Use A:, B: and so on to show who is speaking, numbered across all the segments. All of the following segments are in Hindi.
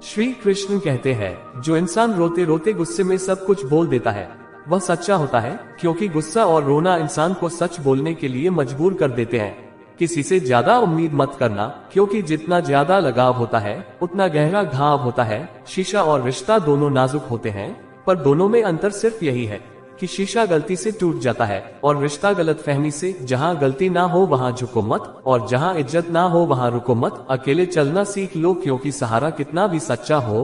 A: श्री कृष्ण कहते हैं, जो इंसान रोते रोते गुस्से में सब कुछ बोल देता है वह सच्चा होता है, क्योंकि गुस्सा और रोना इंसान को सच बोलने के लिए मजबूर कर देते हैं। किसी से ज्यादा उम्मीद मत करना, क्योंकि जितना ज्यादा लगाव होता है उतना गहरा घाव होता है। शीशा और रिश्ता दोनों नाजुक होते हैं, पर दोनों में अंतर सिर्फ यही है कि शीशा गलती से टूट जाता है और रिश्ता गलतफहमी से। जहाँ गलती ना हो वहाँ झुको मत, और जहाँ इज्जत ना हो वहाँ रुको मत। अकेले चलना सीख लो, क्योंकि सहारा कितना भी सच्चा हो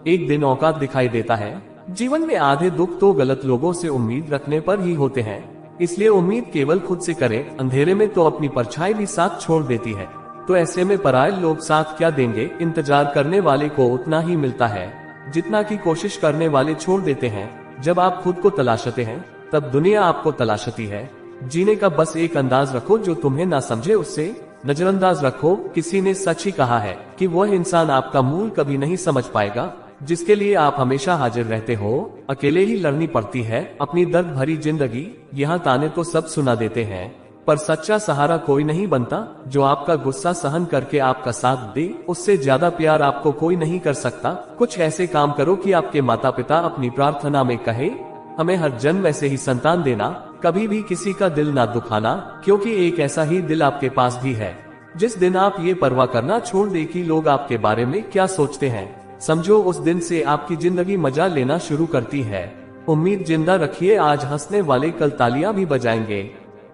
A: एक दिन औकात दिखाई देता है। जीवन में आधे दुख तो गलत लोगों से उम्मीद रखने पर ही होते हैं, इसलिए उम्मीद केवल खुद से करें। अंधेरे में तो अपनी परछाई भी साथ छोड़ देती है, तो ऐसे में पराये लोग साथ क्या देंगे। इंतजार करने वाले को उतना ही मिलता है जितना की कोशिश करने वाले छोड़ देते हैं। जब आप खुद को तलाशते हैं तब दुनिया आपको तलाशती है। जीने का बस एक अंदाज रखो, जो तुम्हें ना समझे उससे नजरअंदाज रखो। किसी ने सच ही कहा है कि वह इंसान आपका मूल कभी नहीं समझ पाएगा जिसके लिए आप हमेशा हाजिर रहते हो। अकेले ही लड़नी पड़ती है अपनी दर्द भरी जिंदगी। यहाँ ताने तो सब सुना देते हैं, पर सच्चा सहारा कोई नहीं बनता। जो आपका गुस्सा सहन करके आपका साथ दे, उससे ज्यादा प्यार आपको कोई नहीं कर सकता। कुछ ऐसे काम करो कि आपके माता पिता अपनी प्रार्थना में कहे, हमें हर जन्म ऐसे ही संतान देना। कभी भी किसी का दिल ना दुखाना, क्योंकि एक ऐसा ही दिल आपके पास भी है। जिस दिन आप ये परवाह करना छोड़ दे कि लोग आपके बारे में क्या सोचते हैं, समझो उस दिन से आपकी जिंदगी मजा लेना शुरू करती है। उम्मीद जिंदा रखिए, आज हंसने वाले कल तालियां भी बजाएंगे।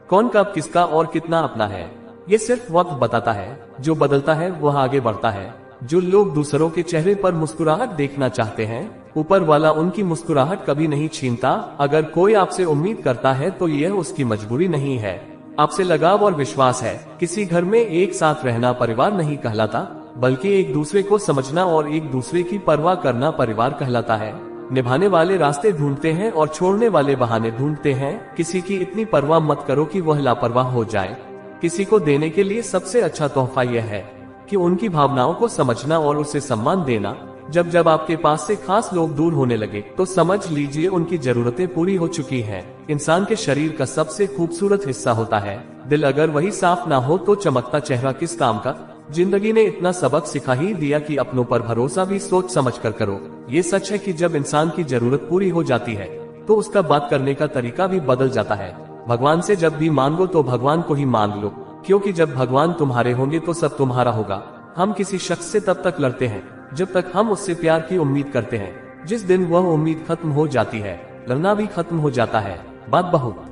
A: कौन कब किसका और कितना अपना है ये सिर्फ वक्त बताता है। जो बदलता है वह आगे बढ़ता है। जो लोग दूसरों के चेहरे पर मुस्कुराहट देखना चाहते हैं, ऊपर वाला उनकी मुस्कुराहट कभी नहीं छीनता। अगर कोई आपसे उम्मीद करता है तो यह उसकी मजबूरी नहीं है, आपसे लगाव और विश्वास है। किसी घर में एक साथ रहना परिवार नहीं कहलाता, बल्कि एक दूसरे को समझना और एक दूसरे की परवाह करना परिवार कहलाता है। निभाने वाले रास्ते ढूंढते हैं और छोड़ने वाले बहाने ढूंढते हैं। किसी की इतनी परवाह मत करो कि वह लापरवाह हो जाए। किसी को देने के लिए सबसे अच्छा तोहफा यह है कि उनकी भावनाओं को समझना और उसे सम्मान देना। जब जब आपके पास से खास लोग दूर होने लगे तो समझ लीजिए उनकी जरूरतें पूरी हो चुकी हैं। इंसान के शरीर का सबसे खूबसूरत हिस्सा होता है दिल। अगर वही साफ ना हो तो चमकता चेहरा किस काम का। जिंदगी ने इतना सबक सिखा ही दिया कि अपनों पर भरोसा भी सोच समझ कर करो। ये सच है कि जब इंसान की जरूरत पूरी हो जाती है तो उसका बात करने का तरीका भी बदल जाता है। भगवान से जब भी मांगो तो भगवान को ही मांग लो, क्योंकि जब भगवान तुम्हारे होंगे तो सब तुम्हारा होगा। हम किसी शख्स से तब तक लड़ते हैं जब तक हम उससे प्यार की उम्मीद करते हैं। जिस दिन वह उम्मीद खत्म हो जाती है, लड़ना भी खत्म हो जाता है। बात बहुत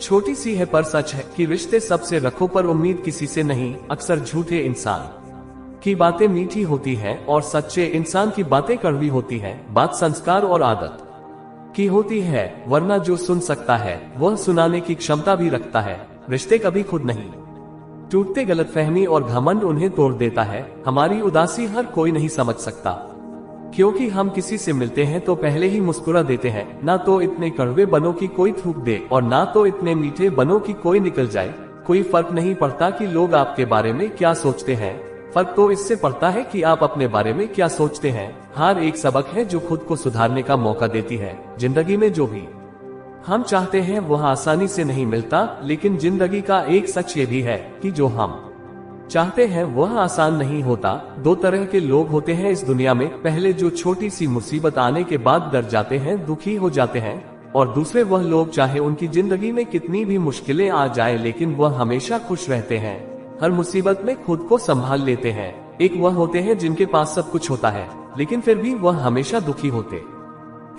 A: छोटी सी है पर सच है कि रिश्ते सबसे रखो पर उम्मीद किसी से नहीं। अक्सर झूठे इंसान की बातें मीठी होती हैं और सच्चे इंसान की बातें कड़वी होती हैं। बात संस्कार और आदत की होती है, वरना जो सुन सकता है वह सुनाने की क्षमता भी रखता है। रिश्ते कभी खुद नहीं टूटते, गलतफहमी और घमंड उन्हें तोड़ देता है। हमारी उदासी हर कोई नहीं समझ सकता, क्योंकि हम किसी से मिलते हैं तो पहले ही मुस्कुरा देते हैं। ना तो इतने कड़वे बनो कि कोई थूक दे, और ना तो इतने मीठे बनो कि कोई निकल जाए। कोई फर्क नहीं पड़ता कि लोग आपके बारे में क्या सोचते हैं, फर्क तो इससे पड़ता है कि आप अपने बारे में क्या सोचते हैं। हार एक सबक है जो खुद को सुधारने का मौका देती है। जिंदगी में जो भी हम चाहते हैं वह आसानी से नहीं मिलता, लेकिन जिंदगी का एक सच ये भी है कि जो हम चाहते हैं वह आसान नहीं होता। दो तरह के लोग होते हैं इस दुनिया में, पहले जो छोटी सी मुसीबत आने के बाद डर जाते हैं, दुखी हो जाते हैं, और दूसरे वह लोग चाहे उनकी जिंदगी में कितनी भी मुश्किलें आ जाए लेकिन वह हमेशा खुश रहते हैं, हर मुसीबत में खुद को संभाल लेते हैं। एक वह होते हैं जिनके पास सब कुछ होता है लेकिन फिर भी वह हमेशा दुखी होते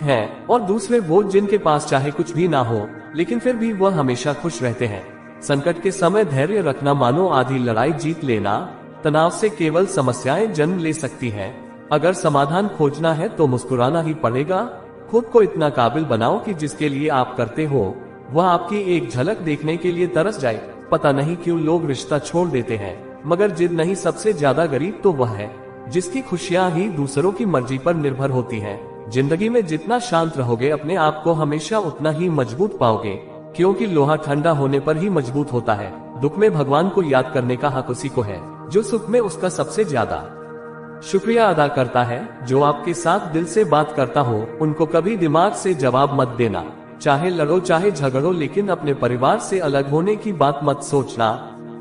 A: हैं, और दूसरे वो जिनके पास चाहे कुछ भी ना हो लेकिन फिर भी वह हमेशा खुश रहते हैं। संकट के समय धैर्य रखना मानो आधी लड़ाई जीत लेना। तनाव से केवल समस्याएं जन्म ले सकती हैं। अगर समाधान खोजना है तो मुस्कुराना ही पड़ेगा। खुद को इतना काबिल बनाओ कि जिसके लिए आप करते हो वह आपकी एक झलक देखने के लिए तरस जाए। पता नहीं क्यों लोग रिश्ता छोड़ देते हैं, मगर जिद नहीं सबसे ज्यादा गरीब तो वह है जिसकी खुशियां ही दूसरों की मर्जी पर निर्भर होती हैं। जिंदगी में जितना शांत रहोगे अपने आप को हमेशा उतना ही मजबूत पाओगे, क्योंकि लोहा ठंडा होने पर ही मजबूत होता है। दुख में भगवान को याद करने का हक उसी को है जो सुख में उसका सबसे ज्यादा शुक्रिया अदा करता है। जो आपके साथ दिल से बात करता हो उनको कभी दिमाग से जवाब मत देना। चाहे लड़ो चाहे झगड़ो, लेकिन अपने परिवार से अलग होने की बात मत सोचना,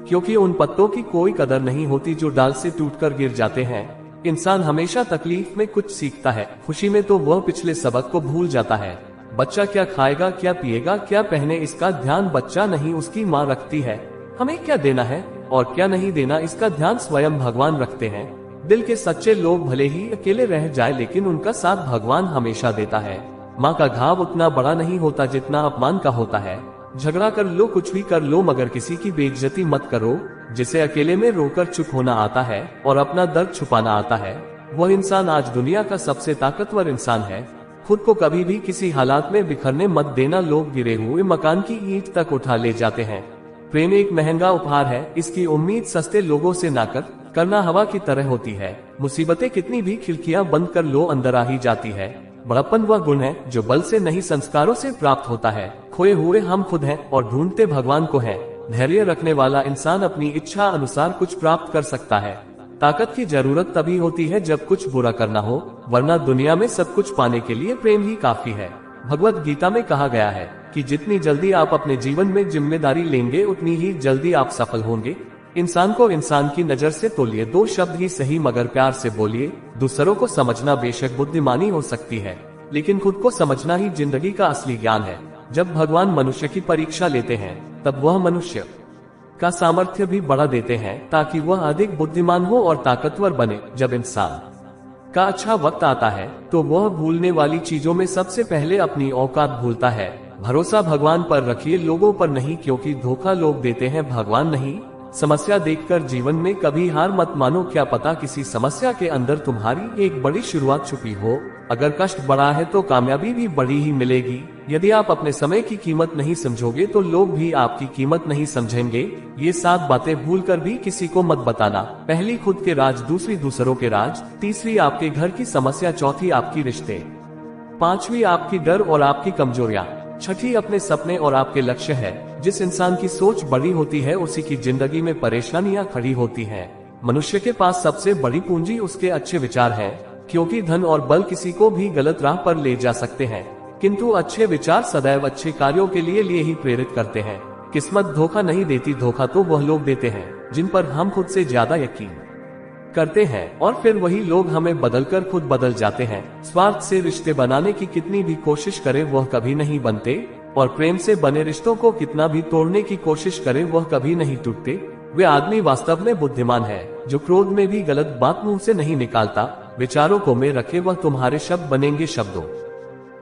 A: क्योंकि उन पत्तों की कोई कदर नहीं होती जो डाल से टूटकर गिर जाते हैं। इंसान हमेशा तकलीफ में कुछ सीखता है, खुशी में तो वह पिछले सबक को भूल जाता है। बच्चा क्या खाएगा, क्या पिएगा, क्या पहने, इसका ध्यान बच्चा नहीं उसकी माँ रखती है। हमें क्या देना है और क्या नहीं देना, इसका ध्यान स्वयं भगवान रखते हैं। दिल के सच्चे लोग भले ही अकेले रह जाए, लेकिन उनका साथ भगवान हमेशा देता है। माँ का घाव उतना बड़ा नहीं होता जितना अपमान का होता है। झगड़ा कर लो, कुछ भी कर लो, मगर किसी की बेइज्जती मत करो। जिसे अकेले में रोकर चुप होना आता है और अपना दर्द छुपाना आता है, वह इंसान आज दुनिया का सबसे ताकतवर इंसान है। खुद को कभी भी किसी हालात में बिखरने मत देना। लोग गिरे हुए मकान की ईंट तक उठा ले जाते हैं। प्रेम एक महंगा उपहार है, इसकी उम्मीद सस्ते लोगों से ना करना हवा की तरह होती है। मुसीबतें कितनी भी खिड़कियां बंद कर लो, अंदर आ ही जाती है। बड़प्पन वह गुण है जो बल से नहीं संस्कारों से प्राप्त होता है। खोए हुए हम खुद हैं और ढूंढते भगवान को हैं। धैर्य रखने वाला इंसान अपनी इच्छा अनुसार कुछ प्राप्त कर सकता है। ताकत की जरूरत तभी होती है जब कुछ बुरा करना हो, वरना दुनिया में सब कुछ पाने के लिए प्रेम ही काफी है। भगवत गीता में कहा गया है कि जितनी जल्दी आप अपने जीवन में जिम्मेदारी लेंगे, उतनी ही जल्दी आप सफल होंगे। इंसान को इंसान की नजर से तोलिए, दो शब्द ही सही मगर प्यार से बोलिए। दूसरों को समझना बेशक बुद्धिमानी हो सकती है, लेकिन खुद को समझना ही जिंदगी का असली ज्ञान है। जब भगवान मनुष्य की परीक्षा लेते हैं, तब वह मनुष्य का सामर्थ्य भी बढ़ा देते हैं ताकि वह अधिक बुद्धिमान हो और ताकतवर बने। जब इंसान का अच्छा वक्त आता है, तो वह भूलने वाली चीजों में सबसे पहले अपनी औकात भूलता है। भरोसा भगवान पर रखिए, लोगों पर नहीं, क्योंकि धोखा लोग देते हैं, भगवान नहीं। समस्या देखकर जीवन में कभी हार मत मानो, क्या पता किसी समस्या के अंदर तुम्हारी एक बड़ी शुरुआत छुपी हो। अगर कष्ट बड़ा है तो कामयाबी भी बड़ी ही मिलेगी। यदि आप अपने समय की कीमत नहीं समझोगे तो लोग भी आपकी कीमत नहीं समझेंगे। ये 7 बातें भूलकर भी किसी को मत बताना। पहली खुद के राज, दूसरी दूसरों के राज, तीसरी आपके घर की समस्या, चौथी आपकी रिश्ते, पांचवी आपकी डर और आपकी कमजोरियां, छठी अपने सपने और आपके लक्ष्य है। जिस इंसान की सोच बड़ी होती है उसी की जिंदगी में परेशानियां खड़ी होती हैं। मनुष्य के पास सबसे बड़ी पूंजी उसके अच्छे विचार हैं, क्योंकि धन और बल किसी को भी गलत राह पर ले जा सकते हैं, किंतु अच्छे विचार सदैव अच्छे कार्यों के लिए ही प्रेरित करते हैं। किस्मत धोखा नहीं देती, धोखा तो वह लोग देते हैं जिन पर हम खुद से ज्यादा यकीन करते हैं, और फिर वही लोग हमें बदलकर खुद बदल जाते हैं। स्वार्थ से रिश्ते बनाने की कितनी भी कोशिश करें वह कभी नहीं बनते, और प्रेम से बने रिश्तों को कितना भी तोड़ने की कोशिश करें वह कभी नहीं टूटते। वे आदमी वास्तव में बुद्धिमान है जो क्रोध में भी गलत बात मुंह से नहीं निकालता। विचारों को में रखे वह तुम्हारे शब्द बनेंगे, शब्दों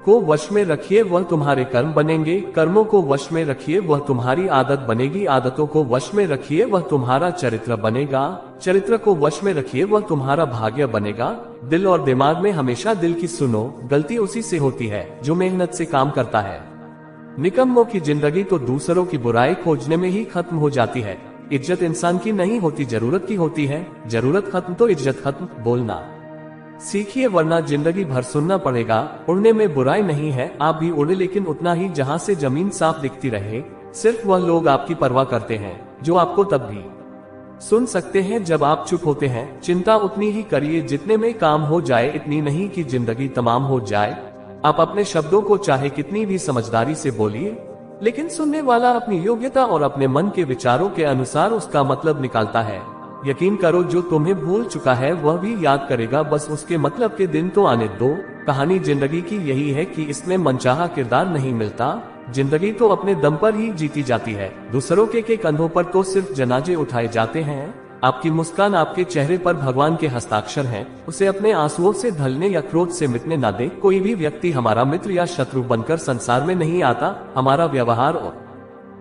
A: को वश में रखिए वह तुम्हारे कर्म बनेंगे, कर्मों को वश में रखिए वह तुम्हारी आदत बनेगी, आदतों को वश में रखिए वह तुम्हारा चरित्र बनेगा, चरित्र को वश में रखिए वह तुम्हारा भाग्य बनेगा। दिल और दिमाग में हमेशा दिल की सुनो, गलती उसी से होती है जो मेहनत से काम करता है। निकम्मों की जिंदगी तो दूसरों की बुराई खोजने में ही खत्म हो जाती है। इज्जत इंसान की नहीं होती, जरूरत की होती है। जरूरत खत्म तो इज्जत खत्म। बोलना सीखिए वरना जिंदगी भर सुनना पड़ेगा। उड़ने में बुराई नहीं है, आप भी उड़े, लेकिन उतना ही जहां से जमीन साफ दिखती रहे। सिर्फ वह लोग आपकी परवाह करते हैं जो आपको तब भी सुन सकते हैं जब आप चुप होते हैं। चिंता उतनी ही करिए जितने में काम हो जाए, इतनी नहीं कि जिंदगी तमाम हो जाए। आप अपने शब्दों को चाहे कितनी भी समझदारी से बोलिए, लेकिन सुनने वाला अपनी योग्यता और अपने मन के विचारों के अनुसार उसका मतलब निकालता है। यकीन करो जो तुम्हें भूल चुका है वह भी याद करेगा, बस उसके मतलब के दिन तो आने दो। कहानी जिंदगी की यही है कि इसमें मनचाहा किरदार नहीं मिलता। जिंदगी तो अपने दम पर ही जीती जाती है। दूसरों के कंधों पर तो सिर्फ जनाजे उठाए जाते हैं। आपकी मुस्कान, आपके चेहरे पर भगवान के हस्ताक्षर हैं। उसे अपने आंसुओं से ढलने या क्रोध से मिटने ना दे। कोई भी व्यक्ति हमारा मित्र या शत्रु बनकर संसार में नहीं आता। हमारा व्यवहार और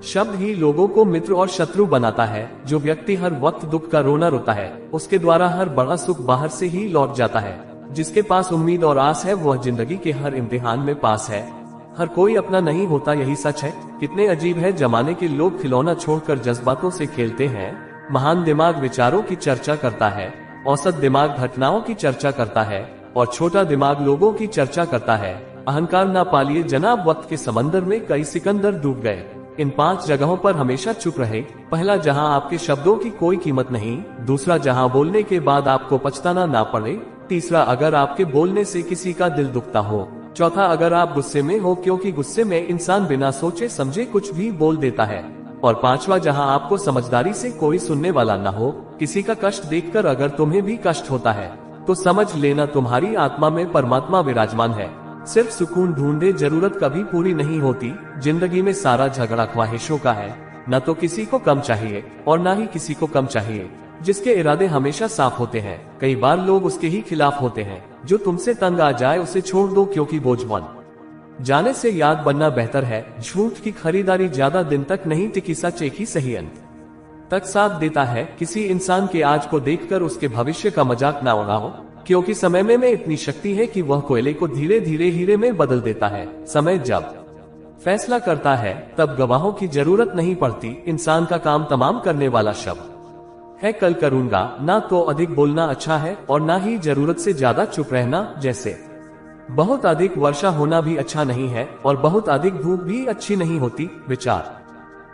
A: शब्द ही लोगों को मित्र और शत्रु बनाता है। जो व्यक्ति हर वक्त दुख का रोना रोता है, उसके द्वारा हर बड़ा सुख बाहर से ही लौट जाता है। जिसके पास उम्मीद और आस है वह जिंदगी के हर इम्तिहान में पास है। हर कोई अपना नहीं होता, यही सच है। कितने अजीब है जमाने के लोग खिलौना छोड़कर जज्बातों से खेलते हैं। महान दिमाग विचारों की चर्चा करता है, औसत दिमाग घटनाओं की चर्चा करता है, और छोटा दिमाग लोगों की चर्चा करता है। अहंकार ना पालिए जनाब, वक्त के समंदर में कई सिकंदर डूब गए। इन 5 जगहों पर हमेशा चुप रहे। पहला, जहां आपके शब्दों की कोई कीमत नहीं। दूसरा, जहां बोलने के बाद आपको पछताना ना पड़े। तीसरा, अगर आपके बोलने से किसी का दिल दुखता हो। चौथा, अगर आप गुस्से में हो, क्योंकि गुस्से में इंसान बिना सोचे समझे कुछ भी बोल देता है। और पांचवा, जहां आपको समझदारी से कोई सुनने वाला ना हो। किसी का कष्ट देखकर अगर तुम्हें भी कष्ट होता है तो समझ लेना तुम्हारी आत्मा में परमात्मा विराजमान है। सिर्फ सुकून ढूंढे जरूरत कभी पूरी नहीं होती। जिंदगी में सारा झगड़ा ख्वाहिशों का है, न तो किसी को कम चाहिए और न ही किसी को कम चाहिए। जिसके इरादे हमेशा साफ होते हैं, कई बार लोग उसके ही खिलाफ होते हैं। जो तुमसे तंग आ जाए उसे छोड़ दो, क्योंकि बोझ बन जाने से याद बनना बेहतर है। झूठ की खरीदारी ज्यादा दिन तक नहीं टिकी, सच एक ही सही अंत तक साथ देता है। किसी इंसान के आज को देखकर उसके भविष्य का मजाक ना उड़ाओ, क्योंकि समय में इतनी शक्ति है कि वह कोयले को धीरे धीरे हीरे में बदल देता है। समय जब फैसला करता है तब गवाहों की जरूरत नहीं पड़ती। इंसान का काम तमाम करने वाला शब्द है कल करूंगा। ना तो अधिक बोलना अच्छा है और ना ही जरूरत से ज्यादा चुप रहना। जैसे बहुत अधिक वर्षा होना भी अच्छा नहीं है और बहुत अधिक धूप भी अच्छी नहीं होती। विचार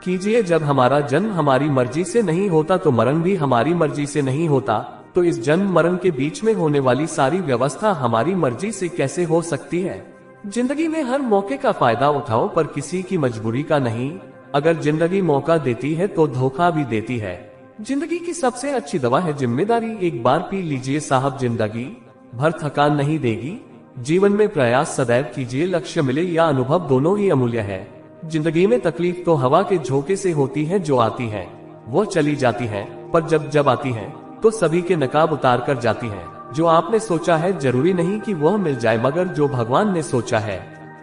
A: कीजिए, जब हमारा जन्म हमारी मर्जी से नहीं होता तो मरण भी हमारी मर्जी से नहीं होता। तो इस जन्म मरण के बीच में होने वाली सारी व्यवस्था हमारी मर्जी से कैसे हो सकती है? जिंदगी में हर मौके का फायदा उठाओ, पर किसी की मजबूरी का नहीं। अगर जिंदगी मौका देती है तो धोखा भी देती है। जिंदगी की सबसे अच्छी दवा है जिम्मेदारी। एक बार पी लीजिए साहब, जिंदगी भर थकान नहीं देगी। जीवन में प्रयास सदैव कीजिए, लक्ष्य मिले या अनुभव दोनों ही अमूल्य है। जिंदगी में तकलीफ तो हवा के झोंके से होती है, जो आती है वो चली जाती है, पर जब आती है तो सभी के नकाब उतार कर जाती है। जो आपने सोचा है जरूरी नहीं कि वह मिल जाए, मगर जो भगवान ने सोचा है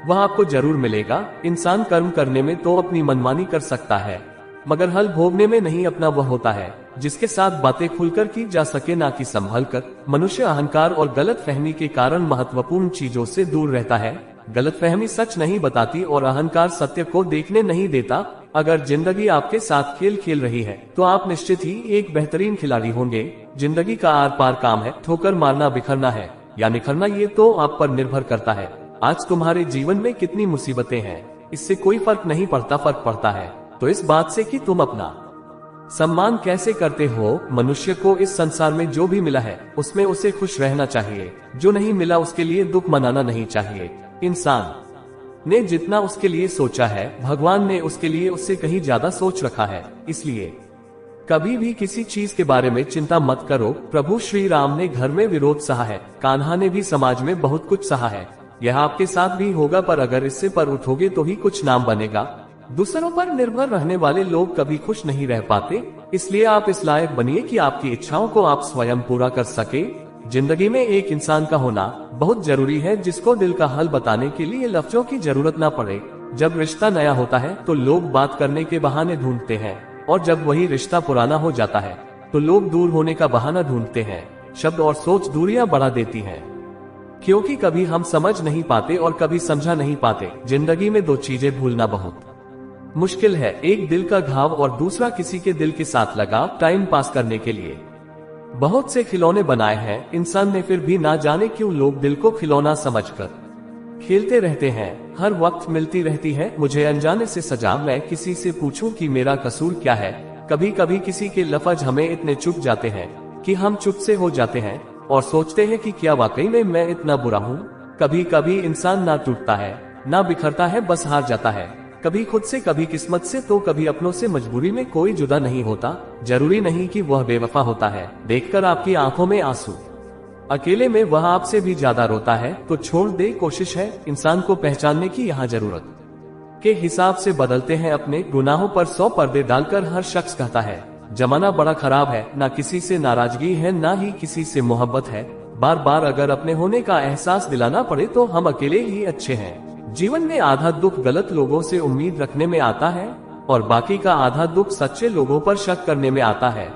A: वह आपको जरूर मिलेगा। इंसान कर्म करने में तो अपनी मनमानी कर सकता है, मगर हल भोगने में नहीं। अपना वह होता है जिसके साथ बातें खुलकर की जा सके, ना कि संभल कर। मनुष्य अहंकार और गलत फहमी के कारण महत्वपूर्ण चीजों से दूर रहता है। गलत फहमी सच नहीं बताती और अहंकार सत्य को देखने नहीं देता। अगर जिंदगी आपके साथ खेल खेल रही है तो आप निश्चित ही एक बेहतरीन खिलाड़ी होंगे। जिंदगी का आर पार काम है, ठोकर मारना बिखरना है या निखरना, ये तो आप पर निर्भर करता है। आज तुम्हारे जीवन में कितनी मुसीबतें हैं, इससे कोई फर्क नहीं पड़ता। फर्क पड़ता है तो इस बात से कि तुम अपना सम्मान कैसे करते हो। मनुष्य को इस संसार में जो भी मिला है उसमें उसे खुश रहना चाहिए। जो नहीं मिला उसके लिए दुख मनाना नहीं चाहिए। इंसान ने जितना उसके लिए सोचा है, भगवान ने उसके लिए उससे कहीं ज्यादा सोच रखा है। इसलिए कभी भी किसी चीज के बारे में चिंता मत करो। प्रभु श्री राम ने घर में विरोध सहा है, कान्हा ने भी समाज में बहुत कुछ सहा है। यह आपके साथ भी होगा, पर अगर इससे पर उठोगे तो ही कुछ नाम बनेगा। दूसरों पर निर्भर रहने वाले लोग कभी खुश नहीं रह पाते। इसलिए आप इस लायक बनिए कि आपकी इच्छाओं को आप स्वयं पूरा कर सके। जिंदगी में एक इंसान का होना बहुत जरूरी है, जिसको दिल का हाल बताने के लिए लफ्जों की जरूरत ना पड़े। जब रिश्ता नया होता है तो लोग बात करने के बहाने ढूंढते हैं, और जब वही रिश्ता पुराना हो जाता है तो लोग दूर होने का बहाना ढूंढते हैं। शब्द और सोच दूरियां बढ़ा देती हैं, क्योंकि कभी हम समझ नहीं पाते और कभी समझा नहीं पाते। जिंदगी में दो चीजें भूलना बहुत मुश्किल है, एक दिल का घाव और दूसरा किसी के दिल के साथ लगा टाइम पास करने के लिए। बहुत से खिलौने बनाए हैं इंसान ने, फिर भी ना जाने क्यों लोग दिल को खिलौना समझकर खेलते रहते हैं। हर वक्त मिलती रहती है मुझे अनजाने से सजा। मैं किसी से पूछूं कि मेरा कसूर क्या है। कभी कभी किसी के लफ्ज हमें इतने चुप जाते हैं कि हम चुप से हो जाते हैं और सोचते हैं कि क्या वाकई में मैं इतना बुरा हूँ। कभी कभी इंसान ना टूटता है ना बिखरता है, बस हार जाता है। कभी खुद से, कभी किस्मत से, तो कभी अपनों से। मजबूरी में कोई जुदा नहीं होता, जरूरी नहीं कि वह बेवफा होता है। देखकर आपकी आंखों में आंसू, अकेले में वह आपसे भी ज्यादा रोता है तो छोड़ दे। कोशिश है इंसान को पहचानने की, यहाँ जरूरत के हिसाब से बदलते हैं। अपने गुनाहों पर 100 पर्दे डालकर हर शख्स कहता है जमाना बड़ा खराब है। ना किसी से नाराजगी है, ना ही किसी से मोहब्बत है। बार बार अगर अपने होने का एहसास दिलाना पड़े तो हम अकेले ही अच्छे हैं। जीवन में आधा दुख गलत लोगों से उम्मीद रखने में आता है और बाकी का आधा दुख सच्चे लोगों पर शक करने में आता है।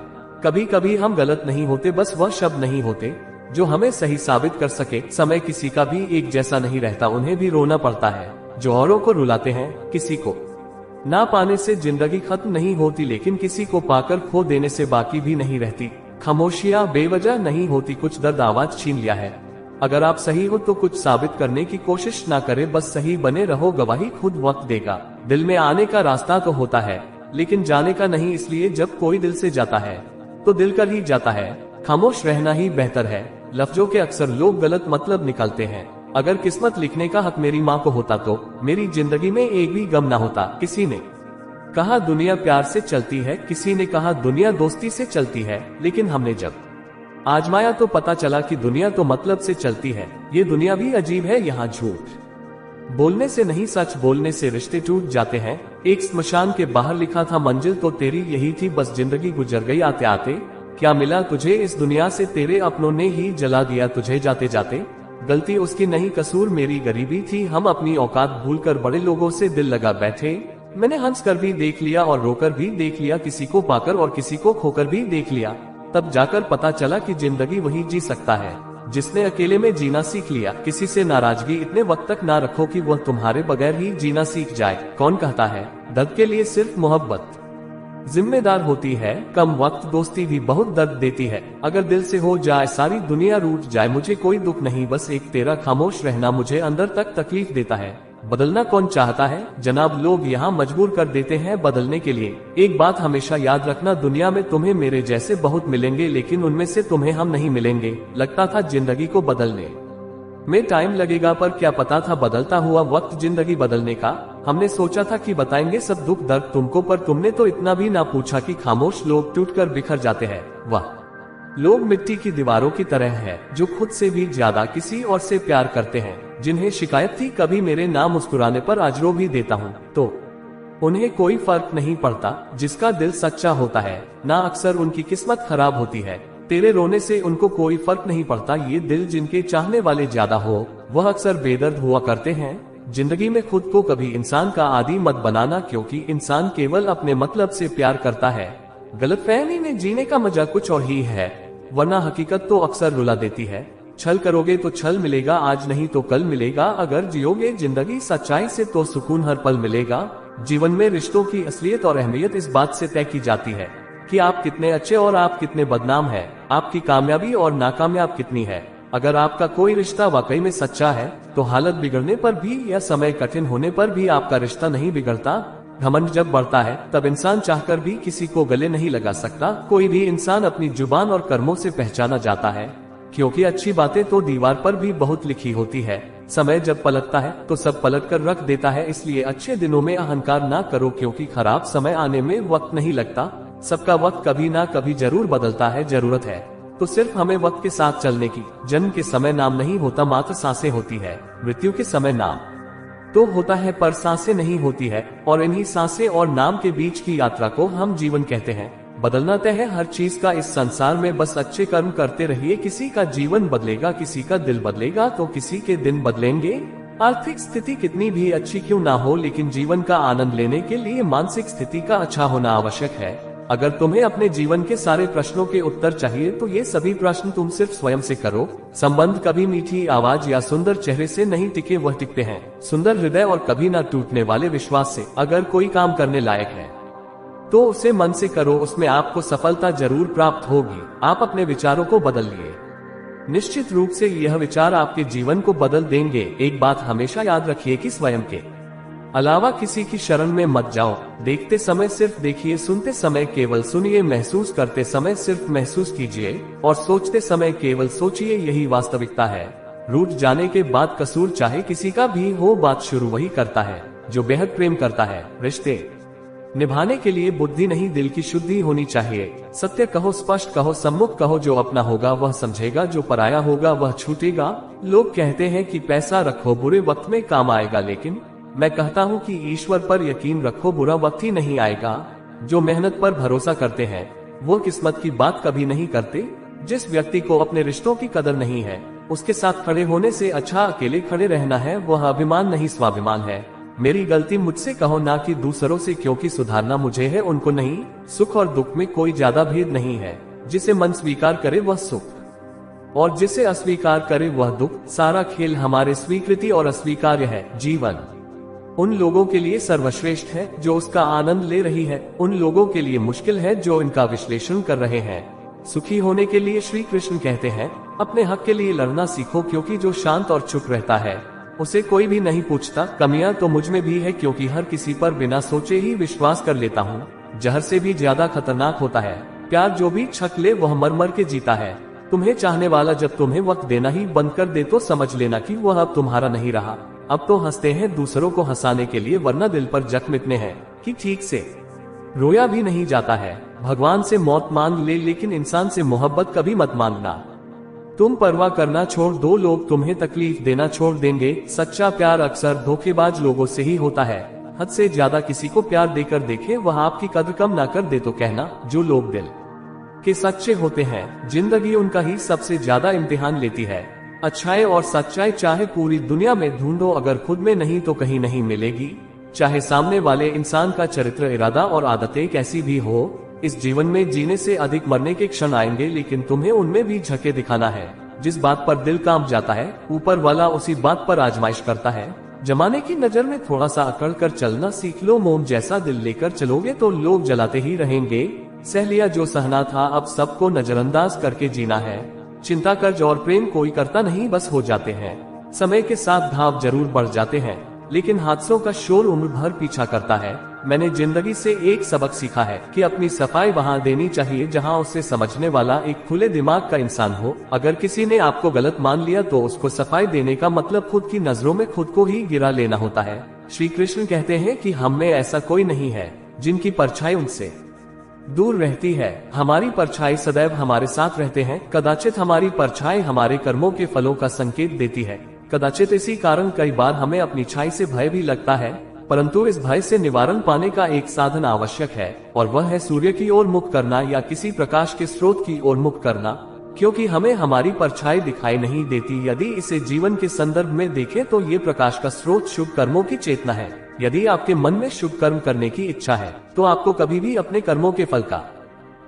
A: कभी कभी हम गलत नहीं होते, बस वह शब्द नहीं होते जो हमें सही साबित कर सके। समय किसी का भी एक जैसा नहीं रहता, उन्हें भी रोना पड़ता है जो औरों को रुलाते हैं। किसी को ना पाने से जिंदगी खत्म नहीं होती, लेकिन किसी को पाकर खो देने से बाकी भी नहीं रहती। खामोशियां बेवजह नहीं होती, कुछ दर्द आवाज छीन लिया है। अगर आप सही हो तो कुछ साबित करने की कोशिश ना करें, बस सही बने रहो, गवाही खुद वक्त देगा। दिल में आने का रास्ता तो होता है लेकिन जाने का नहीं, इसलिए जब कोई दिल से जाता है तो दिल कर ही जाता है। खामोश रहना ही बेहतर है। लफ्जों के अक्सर लोग गलत मतलब निकालते हैं। अगर किस्मत लिखने का हक मेरी माँ को होता तो मेरी जिंदगी में एक भी गम ना होता। किसी ने कहा दुनिया प्यार से चलती है, किसी ने कहा दुनिया दोस्ती से चलती है, लेकिन हमने जब आजमाया तो पता चला कि दुनिया तो मतलब से चलती है, ये दुनिया भी अजीब है, यहाँ झूठ बोलने से नहीं सच बोलने से रिश्ते टूट जाते हैं। एक स्मशान के बाहर लिखा था, मंजिल तो तेरी यही थी, बस जिंदगी गुजर गई आते आते। क्या मिला तुझे इस दुनिया से, तेरे अपनों ने ही जला दिया तुझे जाते जाते। गलती उसकी नहीं, कसूर मेरी गरीबी थी, हम अपनी औकात भूलकर बड़े लोगों से दिल लगा बैठे। मैंने हंस कर भी देख लिया और रोकर भी देख लिया, किसी को पाकर और किसी को खोकर भी देख लिया। तब जाकर पता चला कि जिंदगी वही जी सकता है जिसने अकेले में जीना सीख लिया। किसी से नाराजगी इतने वक्त तक ना रखो कि वह तुम्हारे बगैर ही जीना सीख जाए। कौन कहता है दर्द के लिए सिर्फ मोहब्बत जिम्मेदार होती है, कम वक्त दोस्ती भी बहुत दर्द देती है। अगर दिल से हो जाए सारी दुनिया रूठ जाए, मुझे कोई दुख नहीं, बस एक तेरा खामोश रहना मुझे अंदर तक तकलीफ देता है। बदलना कौन चाहता है जनाब, लोग यहाँ मजबूर कर देते हैं बदलने के लिए। एक बात हमेशा याद रखना, दुनिया में तुम्हें मेरे जैसे बहुत मिलेंगे, लेकिन उनमें से तुम्हें हम नहीं मिलेंगे। लगता था जिंदगी को बदलने में टाइम लगेगा, पर क्या पता था बदलता हुआ वक्त जिंदगी बदलने का। हमने सोचा था कि बताएंगे सब दुख दर्द तुमको, पर तुमने तो इतना भी ना पूछा कि खामोश लोग टूटकर बिखर जाते हैं। वाह, लोग मिट्टी की दीवारों की तरह हैं, जो खुद से भी ज्यादा किसी और से प्यार करते हैं। जिन्हें शिकायत थी कभी मेरे ना मुस्कुराने पर, आज रो भी देता हूँ तो उन्हें कोई फर्क नहीं पड़ता। जिसका दिल सच्चा होता है ना, अक्सर उनकी किस्मत खराब होती है। तेरे रोने से उनको कोई फर्क नहीं पड़ता। ये दिल जिनके चाहने वाले ज्यादा हो, वह अक्सर बेदर्द हुआ करते हैं। जिंदगी में खुद को कभी इंसान का आदी मत बनाना, क्योंकि इंसान केवल अपने मतलब से प्यार करता है। गलतफहमी में जीने का मजा कुछ और ही है, वरना हकीकत तो अक्सर रुला देती है। छल करोगे तो छल मिलेगा, आज नहीं तो कल मिलेगा। अगर जियोगे जिंदगी सच्चाई से तो सुकून हर पल मिलेगा। जीवन में रिश्तों की असलियत और अहमियत इस बात से तय की जाती है कि आप कितने अच्छे और आप कितने बदनाम हैं, आपकी कामयाबी और नाकामयाब कितनी है। अगर आपका कोई रिश्ता वाकई में सच्चा है, तो हालत बिगड़ने पर भी या समय कठिन होने पर भी आपका रिश्ता नहीं बिगड़ता। घमंड जब बढ़ता है, तब इंसान चाहकर भी किसी को गले नहीं लगा सकता। कोई भी इंसान अपनी जुबान और कर्मों से पहचाना जाता है, क्योंकि अच्छी बातें तो दीवार पर भी बहुत लिखी होती है। समय जब पलटता है तो सब पलट कर रख देता है। इसलिए अच्छे दिनों में अहंकार ना करो, क्योंकि खराब समय आने में वक्त नहीं लगता। सबका वक्त कभी ना कभी जरूर बदलता है। जरूरत है तो सिर्फ हमें वक्त के साथ चलने की। जन्म के समय नाम नहीं होता, मात्र सांसें होती है। मृत्यु के समय नाम तो होता है, पर सांसें नहीं होती है। और इन्हीं सांसें और नाम के बीच की यात्रा को हम जीवन कहते हैं। बदलना तय है हर चीज का इस संसार में, बस अच्छे कर्म करते रहिए। किसी का जीवन बदलेगा, किसी का दिल बदलेगा, तो किसी के दिन बदलेंगे। आर्थिक स्थिति कितनी भी अच्छी क्यों ना हो, लेकिन जीवन का आनंद लेने के लिए मानसिक स्थिति का अच्छा होना आवश्यक है। अगर तुम्हें अपने जीवन के सारे प्रश्नों के उत्तर चाहिए, तो ये सभी प्रश्न तुम सिर्फ स्वयं से करो। संबंध कभी मीठी आवाज या सुंदर चेहरे से नहीं टिके, वह टिकते हैं सुंदर हृदय और कभी न टूटने वाले विश्वास से। अगर कोई काम करने लायक है तो उसे मन से करो, उसमें आपको सफलता जरूर प्राप्त होगी। आप अपने विचारों को बदलिए, निश्चित रूप से यह विचार आपके जीवन को बदल देंगे। एक बात हमेशा याद रखिए कि स्वयं के अलावा किसी की शरण में मत जाओ। देखते समय सिर्फ देखिए, सुनते समय केवल सुनिए, महसूस करते समय सिर्फ महसूस कीजिए, और सोचते समय केवल सोचिए। यही वास्तविकता है। रूठ जाने के बाद कसूर चाहे किसी का भी हो, बात शुरू वही करता है जो बेहद प्रेम करता है। रिश्ते निभाने के लिए बुद्धि नहीं, दिल की शुद्धि होनी चाहिए। सत्य कहो, स्पष्ट कहो, सम्मुख कहो। जो अपना होगा वह समझेगा, जो पराया होगा वह छूटेगा। लोग कहते हैं कि पैसा रखो, बुरे वक्त में काम आएगा, लेकिन मैं कहता हूँ कि ईश्वर पर यकीन रखो, बुरा वक्त ही नहीं आएगा। जो मेहनत पर भरोसा करते हैं वो किस्मत की बात कभी नहीं करते। जिस व्यक्ति को अपने रिश्तों की कदर नहीं है, उसके साथ खड़े होने से अच्छा अकेले खड़े रहना है। वह अभिमान नहीं, स्वाभिमान है। मेरी गलती मुझसे कहो, ना कि दूसरों से, क्योंकि सुधारना मुझे है, उनको नहीं। सुख और दुख में कोई ज्यादा भेद नहीं है। जिसे मन स्वीकार करे वह सुख, और जिसे अस्वीकार करे वह दुख। सारा खेल हमारे स्वीकृति और अस्वीकार्य है। जीवन उन लोगों के लिए सर्वश्रेष्ठ है जो उसका आनंद ले रही है, उन लोगों के लिए मुश्किल है जो इनका विश्लेषण कर रहे हैं। सुखी होने के लिए श्री कृष्ण कहते हैं, अपने हक के लिए लड़ना सीखो, क्योंकि जो शांत और चुप रहता है उसे कोई भी नहीं पूछता। कमियां तो मुझ में भी है, क्योंकि हर किसी पर बिना सोचे ही विश्वास कर लेता हूँ। जहर से भी ज्यादा खतरनाक होता है प्यार, जो भी छक ले वह मर मर के जीता है। तुम्हें चाहने वाला जब तुम्हें वक्त देना ही बंद कर दे, तो समझ लेना कि वह अब तुम्हारा नहीं रहा। अब तो हंसते हैं दूसरों को हंसाने के लिए, वरना दिल पर जख्म इतने हैं कि ठीक से रोया भी नहीं जाता है। भगवान से मौत मांग ले, लेकिन इंसान से मोहब्बत कभी मत मांगना। तुम परवाह करना छोड़ दो, लोग तुम्हें तकलीफ देना छोड़ देंगे। सच्चा प्यार अक्सर धोखेबाज लोगों से ही होता है। हद से ज्यादा किसी को प्यार देकर देखे, वह आपकी कद्र कम ना कर दे तो कहना। जो लोग दिल के सच्चे होते हैं, जिंदगी उनका ही सबसे ज्यादा इम्तिहान लेती है। अच्छाई और सच्चाई चाहे पूरी दुनिया में ढूंढो, अगर खुद में नहीं तो कहीं नहीं मिलेगी। चाहे सामने वाले इंसान का चरित्र, इरादा और आदतें कैसी भी हो, इस जीवन में जीने से अधिक मरने के क्षण आएंगे, लेकिन तुम्हें उनमें भी झके दिखाना है। जिस बात पर दिल कांप जाता है, ऊपर वाला उसी बात पर आजमाइश करता है। जमाने की नजर में थोड़ा सा अकड़ कर चलना सीख लो। मोम जैसा दिल लेकर चलोगे तो लोग जलाते ही रहेंगे। सह लिया जो सहना था, अब सबको नजरअंदाज करके जीना है। चिंता कर्ज और प्रेम कोई करता नहीं, बस हो जाते हैं। समय के साथ घाव जरूर बढ़ जाते हैं, लेकिन हादसों का शोर उम्र भर पीछा करता है। मैंने जिंदगी से एक सबक सीखा है कि अपनी सफाई वहां देनी चाहिए जहां उसे समझने वाला एक खुले दिमाग का इंसान हो। अगर किसी ने आपको गलत मान लिया तो उसको सफाई देने का मतलब खुद की नजरों में खुद को ही गिरा लेना होता है। श्री कृष्ण कहते हैं कि हम में ऐसा कोई नहीं है जिनकी परछाई उनसे दूर रहती है। हमारी परछाई सदैव हमारे साथ रहते हैं। कदाचित हमारी परछाई हमारे कर्मों के फलों का संकेत देती है। कदाचित इसी कारण कई बार हमें अपनी छाई से भय भी लगता है, परंतु इस भय से निवारण पाने का एक साधन आवश्यक है, और वह है सूर्य की ओर मुख करना या किसी प्रकाश के स्रोत की ओर मुख करना, क्योंकि हमें हमारी परछाई दिखाई नहीं देती। यदि इसे जीवन के संदर्भ में देखें तो ये प्रकाश का स्रोत शुभ कर्मों की चेतना है। यदि आपके मन में शुभ कर्म करने की इच्छा है तो आपको कभी भी अपने कर्मों के फल का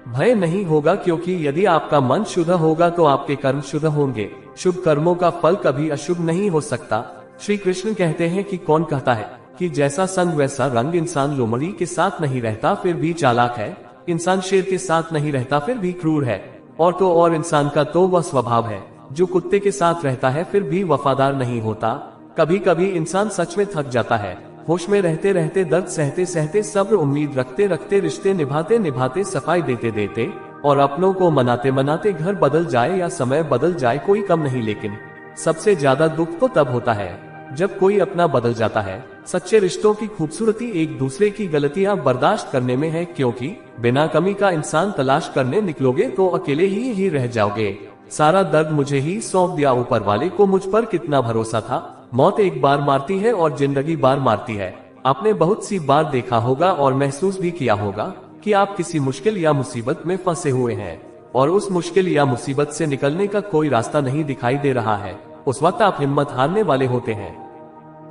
A: भय नहीं होगा, क्योंकि यदि आपका मन शुद्ध होगा तो आपके कर्म शुद्ध होंगे। शुभ कर्मों का फल कभी अशुभ नहीं हो सकता। श्री कृष्ण कहते हैं कि कौन कहता है कि जैसा संग वैसा रंग। इंसान लोमड़ी के साथ नहीं रहता फिर भी चालाक है। इंसान शेर के साथ नहीं रहता फिर भी क्रूर है। और तो और इंसान का तो वह स्वभाव है जो कुत्ते के साथ रहता है फिर भी वफादार नहीं होता। कभी कभी इंसान सच में थक जाता है। होश में रहते रहते, दर्द सहते सहते, सब्र उम्मीद रखते रखते, रिश्ते निभाते निभाते, सफाई देते देते और अपनों को मनाते मनाते घर बदल जाए या समय बदल जाए, कोई कम नहीं। लेकिन सबसे ज्यादा दुख तो तब होता है जब कोई अपना बदल जाता है। सच्चे रिश्तों की खूबसूरती एक दूसरे की गलतियां बर्दाश्त करने में है, क्योंकि बिना कमी का इंसान तलाश करने निकलोगे तो अकेले ही रह जाओगे। सारा दर्द मुझे ही सौंप दिया ऊपर वाले को, मुझ पर कितना भरोसा था। मौत एक बार मारती है और जिंदगी बार मारती है। आपने बहुत सी बार देखा होगा और महसूस भी किया होगा कि आप किसी मुश्किल या मुसीबत में फंसे हुए हैं और उस मुश्किल या मुसीबत से निकलने का कोई रास्ता नहीं दिखाई दे रहा है। उस वक्त आप हिम्मत हारने वाले होते हैं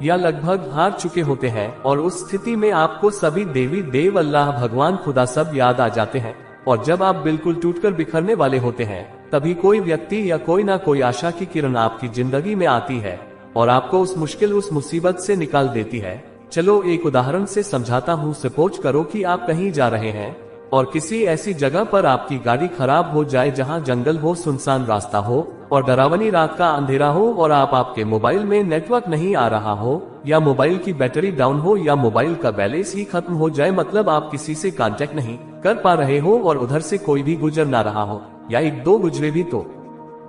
A: या लगभग हार चुके होते हैं, और उस स्थिति में आपको सभी देवी देव, अल्लाह, भगवान, खुदा सब याद आ जाते हैं। और जब आप बिल्कुल टूटकर बिखरने वाले होते हैं, तभी कोई व्यक्ति या कोई ना कोई आशा की किरण आपकी जिंदगी में आती है और आपको उस मुश्किल, उस मुसीबत से निकाल देती है। चलो एक उदाहरण से समझाता हूँ। सपोज करो कि आप कहीं जा रहे हैं और किसी ऐसी जगह पर आपकी गाड़ी खराब हो जाए जहाँ जंगल हो, सुनसान रास्ता हो और डरावनी रात का अंधेरा हो, और आपके मोबाइल में नेटवर्क नहीं आ रहा हो, या मोबाइल की बैटरी डाउन हो, या मोबाइल का बैलेंस ही खत्म हो जाए। मतलब आप किसी से कांटेक्ट नहीं कर पा रहे हो और उधर से कोई भी गुजर ना रहा हो, या एक दो गुजरे भी तो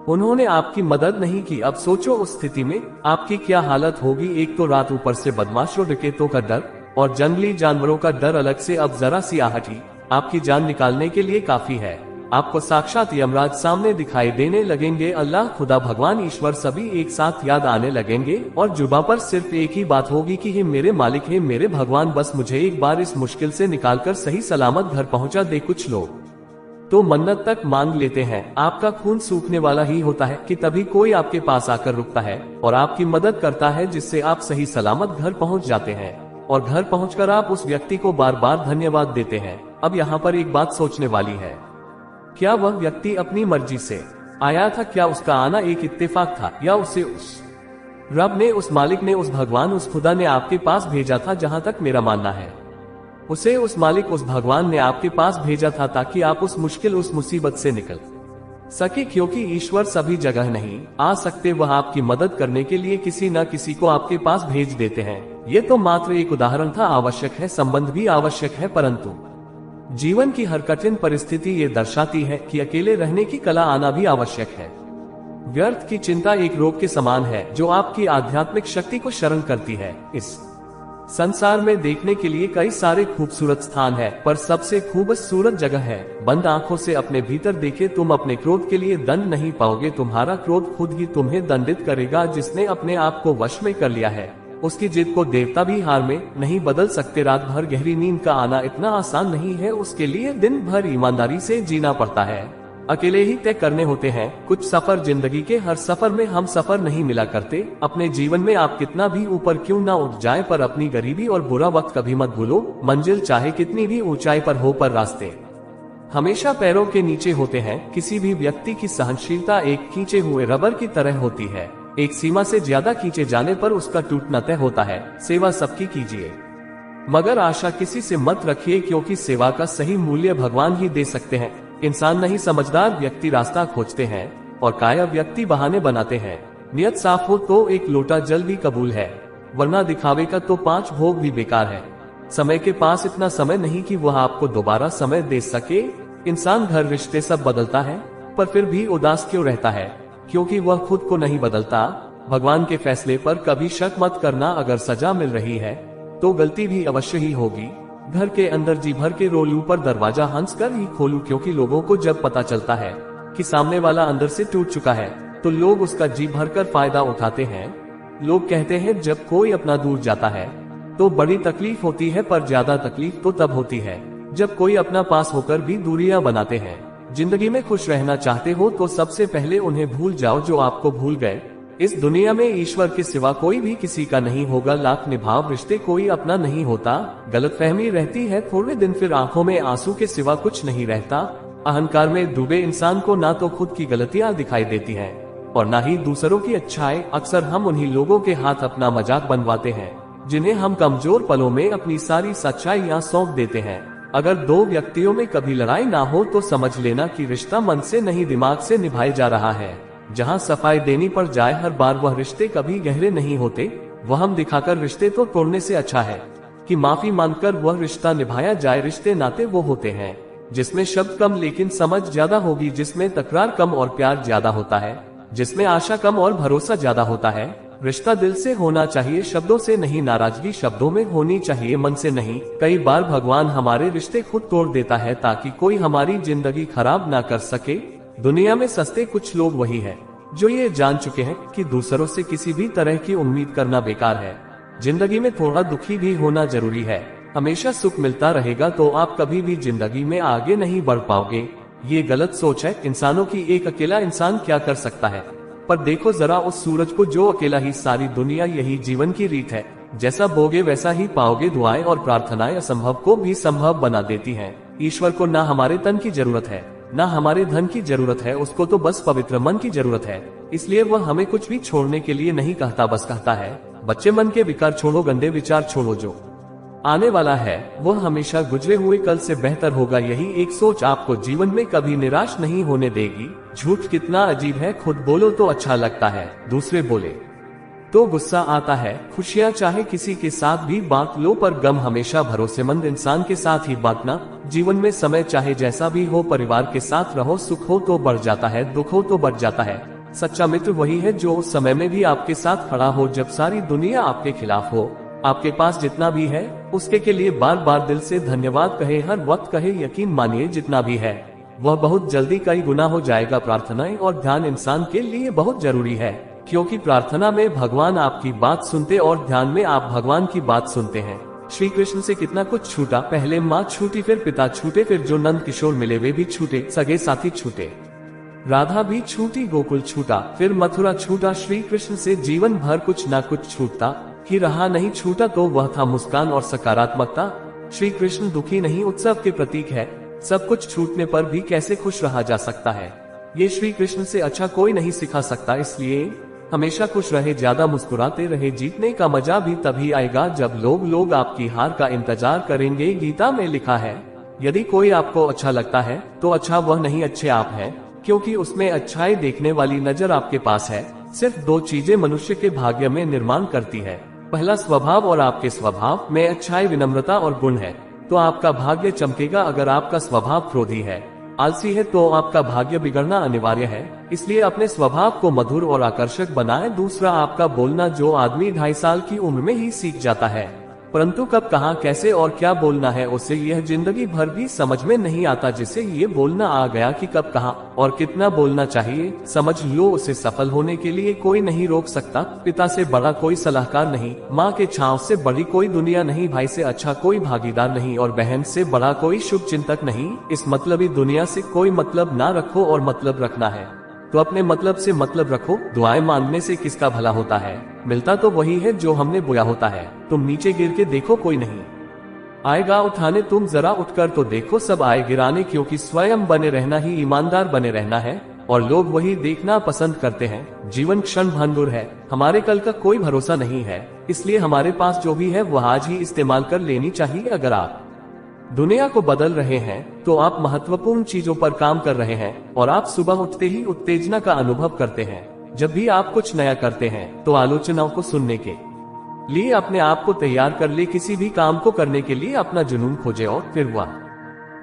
A: उन्होंने आपकी मदद नहीं की। अब सोचो उस स्थिति में आपकी क्या हालत होगी। एक तो रात, ऊपर से बदमाशों, डकैतों का डर और जंगली जानवरों का डर अलग से। अब जरा सी आहट ही आपकी जान निकालने के लिए काफी है। आपको साक्षात यमराज सामने दिखाई देने लगेंगे। अल्लाह, खुदा, भगवान, ईश्वर सभी एक साथ याद आने लगेंगे और जुबा पर सिर्फ एक ही बात होगी कि हे मेरे मालिक, हे मेरे भगवान, बस मुझे एक बार इस मुश्किल से निकालकर सही सलामत घर पहुंचा दे। कुछ लोग तो मन्नत तक मांग लेते हैं। आपका खून सूखने वाला ही होता है कि तभी कोई आपके पास आकर रुकता है और आपकी मदद करता है, जिससे आप सही सलामत घर पहुंच जाते हैं। और घर पहुंचकर आप उस व्यक्ति को बार बार धन्यवाद देते हैं। अब यहाँ पर एक बात सोचने वाली है, क्या वह व्यक्ति अपनी मर्जी से आया था? क्या उसका आना एक इत्तेफाक था, या उसे उस रब ने, उस मालिक ने, उस भगवान, उस खुदा ने आपके पास भेजा था? जहाँ तक मेरा मानना है, उसे उस मालिक, उस भगवान ने आपके पास भेजा था ताकि आप उस मुश्किल, उस मुसीबत से निकल सके, क्योंकि ईश्वर सभी जगह नहीं आ सकते। वह आपकी मदद करने के लिए किसी न किसी को आपके पास भेज देते हैं। ये तो मात्र एक उदाहरण था। आवश्यक है, संबंध भी आवश्यक है, परंतु जीवन की हर कठिन परिस्थिति ये दर्शाती है कि अकेले रहने की कला आना भी आवश्यक है। व्यर्थ की चिंता एक रोग के समान है जो आपकी आध्यात्मिक शक्ति को क्षरण करती है। इस संसार में देखने के लिए कई सारे खूबसूरत स्थान है, पर सबसे खूबसूरत जगह है बंद आंखों से अपने भीतर देखे। तुम अपने क्रोध के लिए दंड नहीं पाओगे, तुम्हारा क्रोध खुद ही तुम्हें दंडित करेगा। जिसने अपने आप को वश में कर लिया है, उसकी जिद को देवता भी हार में नहीं बदल सकते। रात भर गहरी नींद का आना इतना आसान नहीं है, उसके लिए दिन भर ईमानदारी से जीना पड़ता है। अकेले ही तय करने होते हैं कुछ सफर। जिंदगी के हर सफर में हम सफर नहीं मिला करते। अपने जीवन में आप कितना भी ऊपर क्यों ना उठ जाए, पर अपनी गरीबी और बुरा वक्त कभी मत भूलो। मंजिल चाहे कितनी भी ऊंचाई पर हो, पर रास्ते हमेशा पैरों के नीचे होते हैं। किसी भी व्यक्ति की सहनशीलता एक खींचे हुए रबर की तरह होती है। एक सीमा से ज्यादा खींचे जाने पर उसका टूटना तय होता है। सेवा सबकी कीजिए, मगर आशा किसी से मत रखिए, क्योंकि सेवा का सही मूल्य भगवान ही दे सकते हैं। इंसान नहीं, समझदार व्यक्ति रास्ता खोजते हैं और काया व्यक्ति बहाने बनाते हैं। नियत साफ हो तो एक लोटा जल भी कबूल है, वरना दिखावे का तो 5 भोग भी बेकार है। समय के पास इतना समय नहीं कि वह आपको दोबारा समय दे सके। इंसान, घर, रिश्ते सब बदलता है, पर फिर भी उदास क्यों रहता है? क्योंकि वह खुद को नहीं बदलता। भगवान के फैसले पर कभी शक मत करना। अगर सजा मिल रही है तो गलती भी अवश्य ही होगी। घर के अंदर जी भर के रो लूं, पर दरवाजा हंस कर ही खोलूं, क्योंकि लोगों को जब पता चलता है कि सामने वाला अंदर से टूट चुका है, तो लोग उसका जी भरकर फायदा उठाते हैं। लोग कहते हैं जब कोई अपना दूर जाता है तो बड़ी तकलीफ होती है, पर ज्यादा तकलीफ तो तब होती है जब कोई अपना पास होकर भी दूरियां बनाते हैं। जिंदगी में खुश रहना चाहते हो तो सबसे पहले उन्हें भूल जाओ जो आपको भूल गए। इस दुनिया में ईश्वर के सिवा कोई भी किसी का नहीं होगा। लाख निभाव रिश्ते कोई अपना नहीं होता। गलतफहमी रहती है थोड़े दिन, फिर आंखों में आंसू के सिवा कुछ नहीं रहता। अहंकार में डूबे इंसान को ना तो खुद की गलतियां दिखाई देती हैं और ना ही दूसरों की अच्छाई। अक्सर हम उन्हीं लोगों के हाथ अपना मजाक बनवाते हैं जिन्हें हम कमजोर पलों में अपनी सारी सच्चाइयां सौंप देते हैं। अगर 2 व्यक्तियों में कभी लड़ाई ना हो तो समझ लेना कि रिश्ता मन से नहीं दिमाग से निभाया जा रहा है। जहाँ सफाई देनी पड़ जाए हर बार, वह रिश्ते कभी गहरे नहीं होते। वह हम दिखाकर रिश्ते तो तोड़ने से अच्छा है कि माफी मांगकर वह रिश्ता निभाया जाए। रिश्ते नाते वो होते हैं जिसमें शब्द कम लेकिन समझ ज्यादा होगी, जिसमें तकरार कम और प्यार ज्यादा होता है, जिसमें आशा कम और भरोसा ज्यादा होता है। रिश्ता दिल से होना चाहिए, शब्दों से नहीं। नाराजगी शब्दों में होनी चाहिए, मन से नहीं। कई बार भगवान हमारे रिश्ते खुद तोड़ देता है ताकि कोई हमारी जिंदगी खराब ना कर सके। दुनिया में सस्ते कुछ लोग वही है जो ये जान चुके हैं कि दूसरों से किसी भी तरह की उम्मीद करना बेकार है। जिंदगी में थोड़ा दुखी भी होना जरूरी है। हमेशा सुख मिलता रहेगा तो आप कभी भी जिंदगी में आगे नहीं बढ़ पाओगे। ये गलत सोच है इंसानों की। एक अकेला इंसान क्या कर सकता है? पर देखो जरा उस सूरज को जो अकेला ही सारी दुनिया। यही जीवन की रीत है, जैसा बोगे वैसा ही पाओगे। दुआएं और प्रार्थनाएं असंभव को भी संभव बना देती हैं। ईश्वर को ना हमारे तन की जरूरत है ना हमारे धन की जरूरत है, उसको तो बस पवित्र मन की जरूरत है। इसलिए वह हमें कुछ भी छोड़ने के लिए नहीं कहता, बस कहता है बच्चे मन के विकार छोड़ो, गंदे विचार छोड़ो। जो आने वाला है वह हमेशा गुजरे हुए कल से बेहतर होगा। यही एक सोच आपको जीवन में कभी निराश नहीं होने देगी। झूठ कितना अजीब है, खुद बोलो तो अच्छा लगता है, दूसरे बोले तो गुस्सा आता है। खुशियाँ चाहे किसी के साथ भी बांट लो, पर गम हमेशा भरोसेमंद इंसान के साथ ही बांटना। जीवन में समय चाहे जैसा भी हो, परिवार के साथ रहो। सुख हो तो बढ़ जाता है, दुख हो तो बढ़ जाता है। सच्चा मित्र वही है जो उस समय में भी आपके साथ खड़ा हो जब सारी दुनिया आपके खिलाफ हो। आपके पास जितना भी है उसके के लिए बार बार दिल से धन्यवाद कहे, हर वक्त कहे। यकीन मानिए जितना भी है वह बहुत जल्दी कई गुना हो जाएगा। प्रार्थनाएं और ध्यान इंसान के लिए बहुत जरूरी है, क्योंकि प्रार्थना में भगवान आपकी बात सुनते और ध्यान में आप भगवान की बात सुनते हैं। श्री कृष्ण से कितना कुछ छूटा। पहले माँ छूटी, फिर पिता छूटे, फिर जो नंद किशोर मिले वे भी छूटे, सगे साथी छूटे, राधा भी छूटी, गोकुल छूटा, फिर मथुरा छूटा। श्री कृष्ण से जीवन भर कुछ ना कुछ छूटता ही रहा। नहीं छूटा तो वह था मुस्कान और सकारात्मकता। श्री कृष्ण दुखी नहीं, उत्सव के प्रतीक है। सब कुछ छूटने पर भी कैसे खुश रहा जा सकता है, ये श्री कृष्ण से अच्छा कोई नहीं सिखा सकता। इसलिए हमेशा खुश रहे, ज्यादा मुस्कुराते रहे। जीतने का मजा भी तभी आएगा जब लोग आपकी हार का इंतजार करेंगे। गीता में लिखा है, यदि कोई आपको अच्छा लगता है तो अच्छा वह नहीं, अच्छे आप हैं, क्योंकि उसमें अच्छाई देखने वाली नजर आपके पास है। सिर्फ 2 चीजें मनुष्य के भाग्य में निर्माण करती है, पहला स्वभाव और आपके स्वभाव में अच्छाई, विनम्रता और गुण है तो आपका भाग्य चमकेगा। अगर आपका स्वभाव क्रोधी है, आलसी है तो आपका भाग्य बिगड़ना अनिवार्य है। इसलिए अपने स्वभाव को मधुर और आकर्षक बनाएं। दूसरा, आपका बोलना, जो आदमी 2.5 साल की उम्र में ही सीख जाता है परंतु कब कहाँ कैसे और क्या बोलना है उसे यह जिंदगी भर भी समझ में नहीं आता। जिसे ये बोलना आ गया कि कब कहाँ और कितना बोलना चाहिए, समझ लो उसे सफल होने के लिए कोई नहीं रोक सकता। पिता से बड़ा कोई सलाहकार नहीं, माँ के छांव से बड़ी कोई दुनिया नहीं, भाई से अच्छा कोई भागीदार नहीं और बहन से बड़ा कोई शुभ चिंतक नहीं। इस मतलबी दुनिया से कोई मतलब ना रखो और मतलब रखना है तो अपने मतलब से मतलब रखो। दुआएं मांगने से किसका भला होता है, मिलता तो वही है जो हमने बोया होता है। तुम नीचे गिर के देखो कोई नहीं आएगा उठाने, तुम जरा उठकर तो देखो सब आए गिराने। क्योंकि स्वयं बने रहना ही ईमानदार बने रहना है और लोग वही देखना पसंद करते हैं। जीवन क्षण भंगुर है, हमारे कल का कोई भरोसा नहीं है, इसलिए हमारे पास जो भी है वह आज ही इस्तेमाल कर लेनी चाहिए। अगर आप दुनिया को बदल रहे हैं तो आप महत्वपूर्ण चीजों पर काम कर रहे हैं और आप सुबह उठते ही उत्तेजना का अनुभव करते हैं। जब भी आप कुछ नया करते हैं तो आलोचनाओं को सुनने के लिए अपने आप को तैयार कर ले। किसी भी काम को करने के लिए अपना जुनून खोजे और फिर वह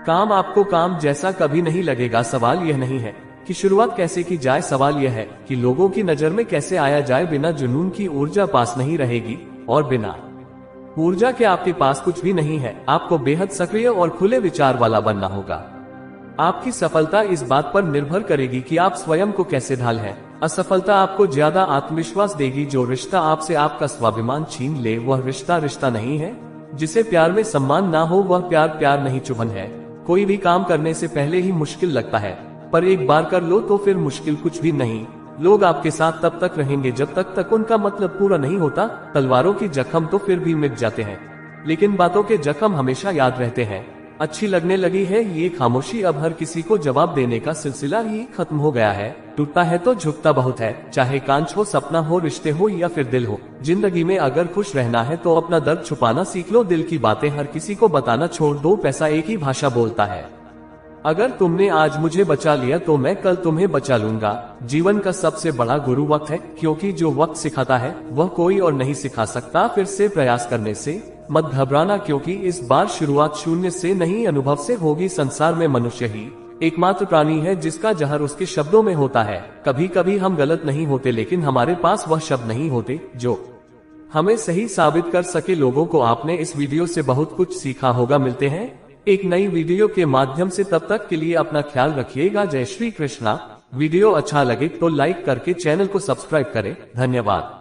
A: काम आपको काम जैसा कभी नहीं लगेगा। सवाल यह नहीं है कि शुरुआत कैसे की जाए, सवाल यह है कि लोगों की नजर में कैसे आया जाए। बिना जुनून की ऊर्जा पास नहीं रहेगी और बिना ऊर्जा के आपके पास कुछ भी नहीं है। आपको बेहद सक्रिय और खुले विचार वाला बनना होगा। आपकी सफलता इस बात पर निर्भर करेगी कि आप स्वयं को कैसे ढाल हैं। असफलता आपको ज्यादा आत्मविश्वास देगी। जो रिश्ता आपसे आपका स्वाभिमान छीन ले वह रिश्ता रिश्ता नहीं है। जिसे प्यार में सम्मान ना हो वह प्यार प्यार नहीं चुभन है। कोई भी काम करने से पहले ही मुश्किल लगता है, पर एक बार कर लो तो फिर मुश्किल कुछ भी नहीं। लोग आपके साथ तब तक रहेंगे जब तक उनका मतलब पूरा नहीं होता। तलवारों की जख्म तो फिर भी मिट जाते हैं, लेकिन बातों के जख्म हमेशा याद रहते हैं। अच्छी लगने लगी है ये खामोशी, अब हर किसी को जवाब देने का सिलसिला ही खत्म हो गया है। टूटता है तो झुकता बहुत है, चाहे कांच हो, सपना हो, रिश्ते हो या फिर दिल हो। जिंदगी में अगर खुश रहना है तो अपना दर्द छुपाना सीख लो। दिल की बातें हर किसी को बताना छोड़ दो, पैसा एक ही भाषा बोलता है। अगर तुमने आज मुझे बचा लिया तो मैं कल तुम्हें बचा लूंगा। जीवन का सबसे बड़ा गुरु वक्त है, क्योंकि जो वक्त सिखाता है वह कोई और नहीं सिखा सकता। फिर से प्रयास करने से मत घबराना, क्योंकि इस बार शुरुआत शून्य से नहीं अनुभव से होगी। संसार में मनुष्य ही एकमात्र प्राणी है जिसका जहर उसके शब्दों में होता है। कभी कभी हम गलत नहीं होते, लेकिन हमारे पास वह शब्द नहीं होते जो हमें सही साबित कर सके। लोगों को आपने इस वीडियो से बहुत कुछ सीखा होगा। मिलते हैं एक नई वीडियो के माध्यम से, तब तक के लिए अपना ख्याल रखिएगा। जय श्री कृष्णा। वीडियो अच्छा लगे तो लाइक करके चैनल को सब्सक्राइब करें। धन्यवाद।